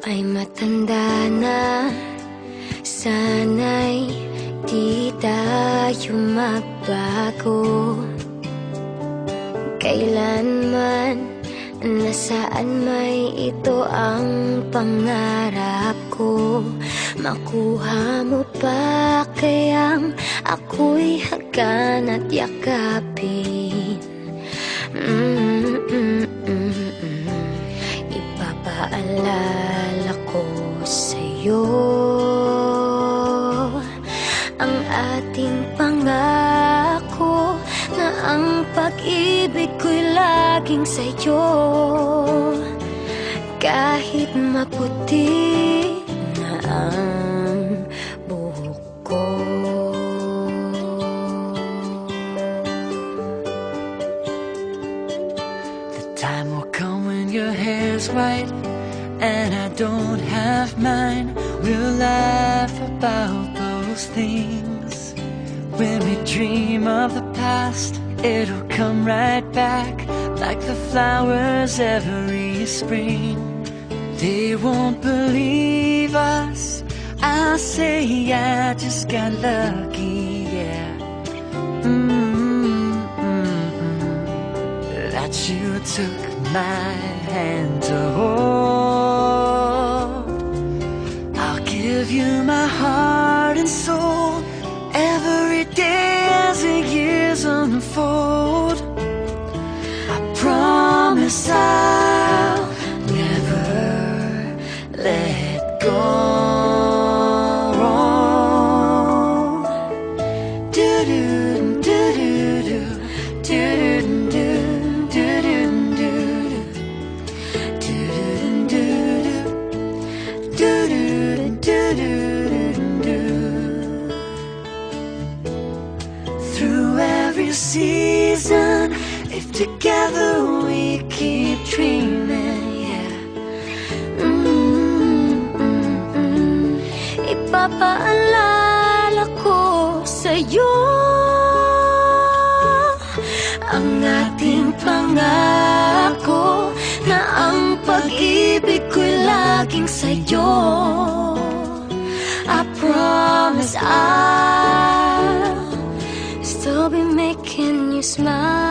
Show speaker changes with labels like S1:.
S1: ay matanda na. Sana'y di tayo magbago kailanman. Nasaan may ito ang pangarap ko. Makuha mo pa kayang ako'y hagan at yakapin. Ipapaalala ko sa'yo ang ating pangako na ang pag-ibig ko'y laging sa'yo. Kahit maputi na ang buhok ko.
S2: The time will come when your hair's white and I don't have mine. We'll laugh about those things. When we dream of the past, it'll come right back like the flowers every spring. They won't believe us. I'll say I just got lucky, yeah. That you took my hand to hold. I'll give you my heart and soul every day as the years unfold. I promise I'll never let go. Through every season, if together we keep dreaming, yeah. Ipapaalala ko sa'yo ang ating pangako na ang pag-ibig ko'y laging sa'yo. I promise I'll still be making you smile.